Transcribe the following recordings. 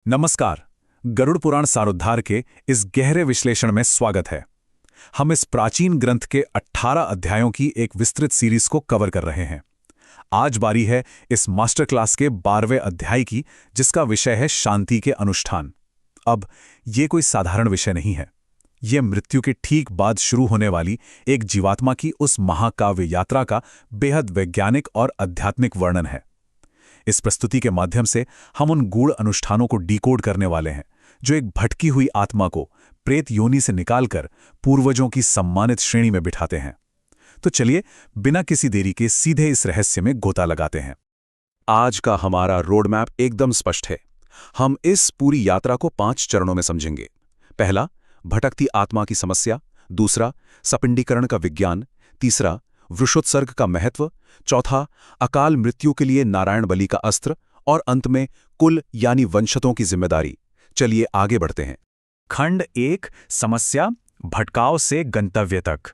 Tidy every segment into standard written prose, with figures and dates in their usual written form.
नमस्कार। गरुड़ पुराण सारोद्धार के इस गहरे विश्लेषण में स्वागत है। हम इस प्राचीन ग्रंथ के 18 अध्यायों की एक विस्तृत सीरीज को कवर कर रहे हैं। आज बारी है इस मास्टर क्लास के 12वें अध्याय की, जिसका विषय है शांति के अनुष्ठान। अब ये कोई साधारण विषय नहीं है। ये मृत्यु के ठीक बाद शुरू होने वाली एक जीवात्मा की उस महाकाव्य यात्रा का बेहद वैज्ञानिक और आध्यात्मिक वर्णन है। इस प्रस्तुति के माध्यम से हम उन गूढ़ अनुष्ठानों को डिकोड करने वाले हैं जो एक भटकी हुई आत्मा को प्रेत योनि से निकालकर पूर्वजों की सम्मानित श्रेणी में बिठाते हैं। तो चलिए बिना किसी देरी के सीधे इस रहस्य में गोता लगाते हैं। आज का हमारा रोड मैप एकदम स्पष्ट है। हम इस पूरी यात्रा को 5 चरणों में समझेंगे। पहला, भटकती आत्मा की समस्या। दूसरा, सपिंडीकरण का विज्ञान। तीसरा, वृषोत्सर्ग का महत्व। चौथा, अकाल मृत्यु के लिए नारायण बलि का अस्त्र। और अंत में कुल यानी वंशजों की जिम्मेदारी। चलिए आगे बढ़ते हैं। खंड 1, समस्या, भटकाव से गंतव्य तक।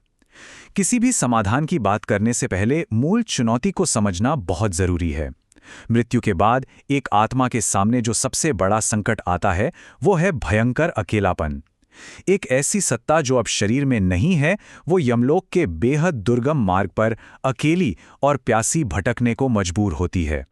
किसी भी समाधान की बात करने से पहले मूल चुनौती को समझना बहुत जरूरी है। मृत्यु के बाद एक आत्मा के सामने जो सबसे बड़ा संकट आता है वो है भयंकर अकेलापन। एक ऐसी सत्ता जो अब शरीर में नहीं है, वो यमलोक के बेहद दुर्गम मार्ग पर अकेली और प्यासी भटकने को मजबूर होती है।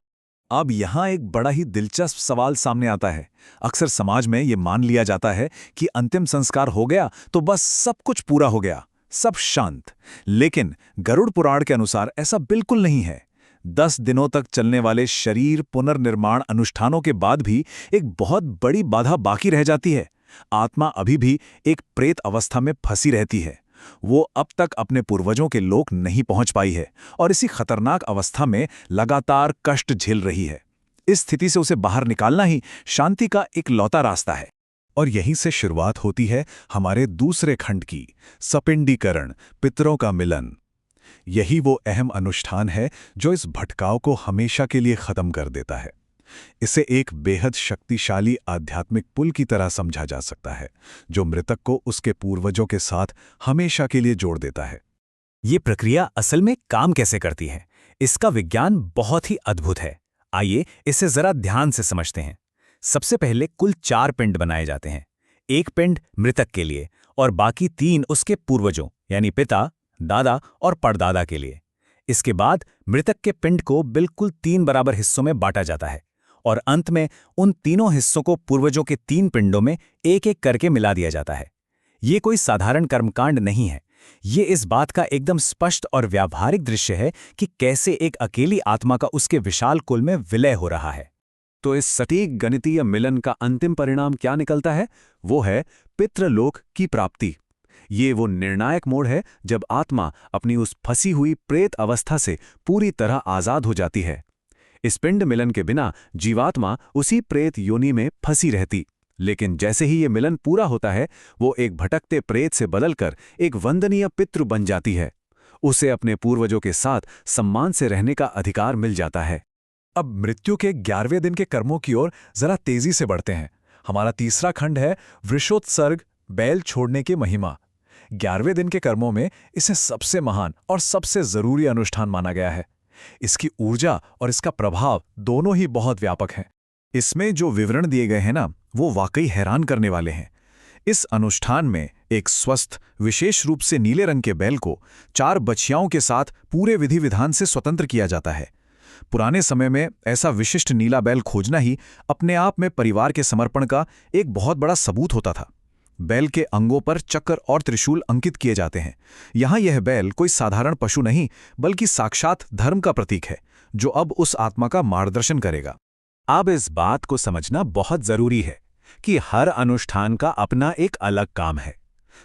अब यहाँ एक बड़ा ही दिलचस्प सवाल सामने आता है। अक्सर समाज में ये मान लिया जाता है कि अंतिम संस्कार हो गया तो बस सब कुछ पूरा हो गया, सब शांत। लेकिन गरुड़ पुराण के अनुसार ऐसा बिल्कुल नहीं है। 10 दिनों तक चलने वाले शरीर पुनर्निर्माण अनुष्ठानों के बाद भी एक बहुत बड़ी बाधा बाकी रह जाती है। आत्मा अभी भी एक प्रेत अवस्था में फंसी रहती है। वो अब तक अपने पूर्वजों के लोक नहीं पहुंच पाई है और इसी खतरनाक अवस्था में लगातार कष्ट झेल रही है। इस स्थिति से उसे बाहर निकालना ही शांति का इकलौता रास्ता है। और यहीं से शुरुआत होती है हमारे दूसरे खंड की, सपिंडीकरण, पितरों का मिलन। यही वो अहम अनुष्ठान है जो इस भटकाव को हमेशा के लिए खत्म कर देता है। इसे एक बेहद शक्तिशाली आध्यात्मिक पुल की तरह समझा जा सकता है, जो मृतक को उसके पूर्वजों के साथ हमेशा के लिए जोड़ देता है। ये प्रक्रिया असल में काम कैसे करती है, इसका विज्ञान बहुत ही अद्भुत है। आइए इसे जरा ध्यान से समझते हैं। सबसे पहले कुल 4 पिंड बनाए जाते हैं। एक पिंड मृतक के लिए और बाकी 3 उसके पूर्वजों यानी पिता, दादा और परदादा के लिए। इसके बाद मृतक के पिंड को बिल्कुल 3 बराबर हिस्सों में बांटा जाता है और अंत में उन तीनों हिस्सों को पूर्वजों के 3 पिंडों में एक एक करके मिला दिया जाता है। ये कोई साधारण कर्मकांड नहीं है। ये इस बात का एकदम स्पष्ट और व्यावहारिक दृश्य है कि कैसे एक अकेली आत्मा का उसके विशाल कुल में विलय हो रहा है। तो इस सटीक गणितीय मिलन का अंतिम परिणाम क्या निकलता है? वो है पितृलोक की प्राप्ति। ये वो निर्णायक मोड़ है जब आत्मा अपनी उस फंसी हुई प्रेत अवस्था से पूरी तरह आजाद हो जाती है। इस पिंड मिलन के बिना जीवात्मा उसी प्रेत योनि में फंसी रहती, लेकिन जैसे ही ये मिलन पूरा होता है, वो एक भटकते प्रेत से बदलकर एक वंदनीय पितृ बन जाती है। उसे अपने पूर्वजों के साथ सम्मान से रहने का अधिकार मिल जाता है। अब मृत्यु के 11वें दिन के कर्मों की ओर जरा तेजी से बढ़ते हैं। हमारा तीसरा खंड है वृषोत्सर्ग, बैल छोड़ने की महिमा। 11वें दिन के कर्मों में इसे सबसे महान और सबसे जरूरी अनुष्ठान माना गया है। इसकी ऊर्जा और इसका प्रभाव दोनों ही बहुत व्यापक हैं। इसमें जो विवरण दिए गए हैं ना, वो वाकई हैरान करने वाले हैं। इस अनुष्ठान में एक स्वस्थ, विशेष रूप से नीले रंग के बैल को 4 बछियाओं के साथ पूरे विधि विधान से स्वतंत्र किया जाता है। पुराने समय में ऐसा विशिष्ट नीला बैल खोजना ही अपने आप में परिवार के समर्पण का एक बहुत बड़ा सबूत होता था। बैल के अंगों पर चक्र और त्रिशूल अंकित किए जाते हैं। यहाँ यह बैल कोई साधारण पशु नहीं, बल्कि साक्षात धर्म का प्रतीक है, जो अब उस आत्मा का मार्गदर्शन करेगा। अब इस बात को समझना बहुत जरूरी है कि हर अनुष्ठान का अपना एक अलग काम है।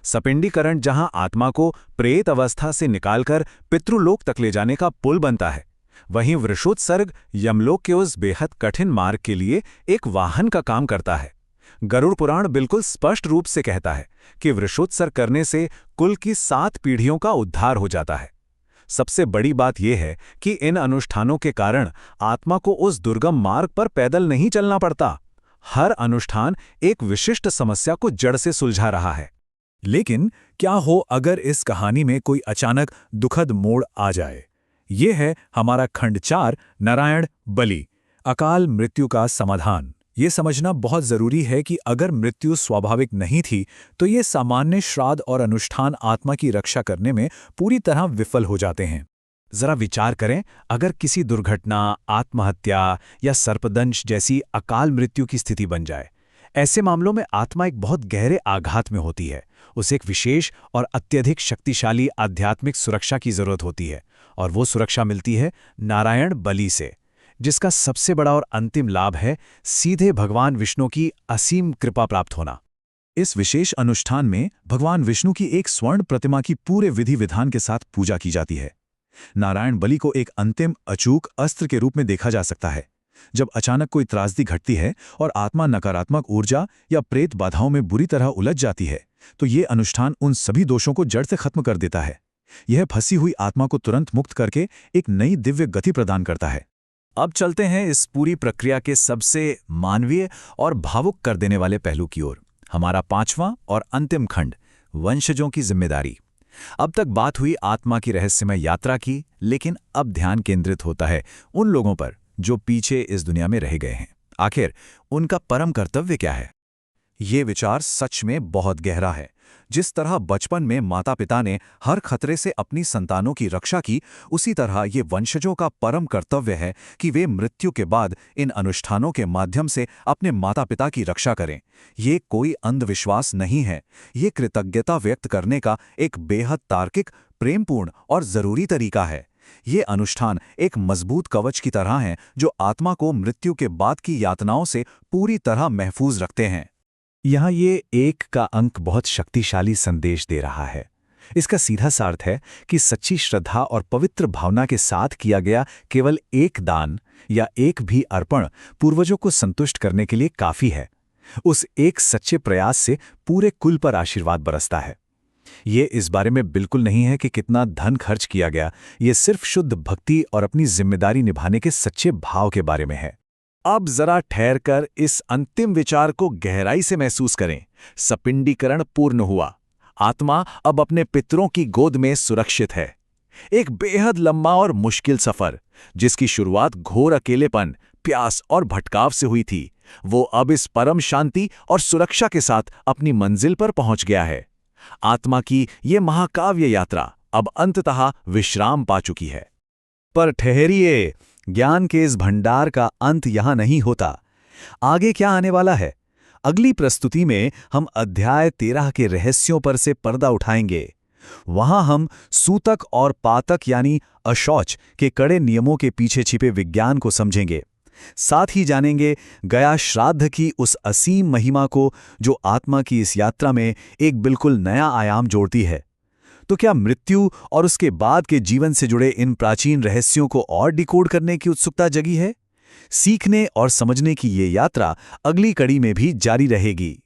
सपिंडीकरण जहां आत्मा को प्रेत अवस्था से निकालकर पितृलोक तक ले जाने का पुल बनता है, वहीं वृषोत्सर्ग यमलोक के उस बेहद कठिन मार्ग के लिए एक वाहन का काम करता है। गरुड़ पुराण बिल्कुल स्पष्ट रूप से कहता है कि वृषोत्सर्ग करने से कुल की 7 पीढ़ियों का उद्धार हो जाता है। सबसे बड़ी बात यह है कि इन अनुष्ठानों के कारण आत्मा को उस दुर्गम मार्ग पर पैदल नहीं चलना पड़ता। हर अनुष्ठान एक विशिष्ट समस्या को जड़ से सुलझा रहा है। लेकिन क्या हो अगर इस कहानी में कोई अचानक दुखद मोड़ आ जाए? ये है हमारा खंड 4, नारायण बलि, अकाल मृत्यु का समाधान ये समझना बहुत जरूरी है कि अगर मृत्यु स्वाभाविक नहीं थी तो ये सामान्य श्राद्ध और अनुष्ठान आत्मा की रक्षा करने में पूरी तरह विफल हो जाते हैं। जरा विचार करें, अगर किसी दुर्घटना, आत्महत्या या सर्पदंश जैसी अकाल मृत्यु की स्थिति बन जाए, ऐसे मामलों में आत्मा एक बहुत गहरे आघात में होती है। उसे एक विशेष और अत्यधिक शक्तिशाली आध्यात्मिक सुरक्षा की जरूरत होती है, और वो सुरक्षा मिलती है नारायण बलि से, जिसका सबसे बड़ा और अंतिम लाभ है सीधे भगवान विष्णु की असीम कृपा प्राप्त होना। इस विशेष अनुष्ठान में भगवान विष्णु की एक स्वर्ण प्रतिमा की पूरे विधि विधान के साथ पूजा की जाती है। नारायण बलि को एक अंतिम अचूक अस्त्र के रूप में देखा जा सकता है। जब अचानक कोई त्रासदी घटती है और आत्मा नकारात्मक ऊर्जा या प्रेत बाधाओं में बुरी तरह उलझ जाती है, तो ये अनुष्ठान उन सभी दोषों को जड़ से खत्म कर देता है। यह फंसी हुई आत्मा को तुरंत मुक्त करके एक नई दिव्य गति प्रदान करता है। अब चलते हैं इस पूरी प्रक्रिया के सबसे मानवीय और भावुक कर देने वाले पहलू की ओर, हमारा 5वां और अंतिम खंड, वंशजों की जिम्मेदारी। अब तक बात हुई आत्मा की रहस्यमय यात्रा की, लेकिन अब ध्यान केंद्रित होता है उन लोगों पर जो पीछे इस दुनिया में रह गए हैं। आखिर उनका परम कर्तव्य क्या है? ये विचार सच में बहुत गहरा है। जिस तरह बचपन में माता पिता ने हर खतरे से अपनी संतानों की रक्षा की, उसी तरह ये वंशजों का परम कर्तव्य है कि वे मृत्यु के बाद इन अनुष्ठानों के माध्यम से अपने माता पिता की रक्षा करें। ये कोई अंधविश्वास नहीं है, ये कृतज्ञता व्यक्त करने का एक बेहद तार्किक, प्रेमपूर्ण और जरूरी तरीका है। ये अनुष्ठान एक मजबूत कवच की तरह हैं जो आत्मा को मृत्यु के बाद की यातनाओं से पूरी तरह महफूज रखते हैं। यहाँ ये 1 का अंक बहुत शक्तिशाली संदेश दे रहा है। इसका सीधा सा अर्थ है कि सच्ची श्रद्धा और पवित्र भावना के साथ किया गया केवल एक दान या एक भी अर्पण पूर्वजों को संतुष्ट करने के लिए काफी है। उस एक सच्चे प्रयास से पूरे कुल पर आशीर्वाद बरसता है। ये इस बारे में बिल्कुल नहीं है कि कितना धन खर्च किया गया, ये सिर्फ शुद्ध भक्ति और अपनी जिम्मेदारी निभाने के सच्चे भाव के बारे में है। अब जरा ठहरकर इस अंतिम विचार को गहराई से महसूस करें। सपिंडीकरण पूर्ण हुआ, आत्मा अब अपने पितरों की गोद में सुरक्षित है। एक बेहद लंबा और मुश्किल सफर, जिसकी शुरुआत घोर अकेलेपन, प्यास और भटकाव से हुई थी, वो अब इस परम शांति और सुरक्षा के साथ अपनी मंजिल पर पहुंच गया है। आत्मा की ये महाकाव्य यात्रा अब अंततः विश्राम पा चुकी है। पर ठहरिए, ज्ञान के इस भंडार का अंत यहां नहीं होता। आगे क्या आने वाला है? अगली प्रस्तुति में हम अध्याय 13 के रहस्यों पर से पर्दा उठाएंगे। वहां हम सूतक और पातक यानी अशौच के कड़े नियमों के पीछे छिपे विज्ञान को समझेंगे। साथ ही जानेंगे गया श्राद्ध की उस असीम महिमा को जो आत्मा की इस यात्रा में एक बिल्कुल नया आयाम जोड़ती है। तो क्या मृत्यु और उसके बाद के जीवन से जुड़े इन प्राचीन रहस्यों को और डिकोड करने की उत्सुकता जगी है? सीखने और समझने की ये यात्रा अगली कड़ी में भी जारी रहेगी।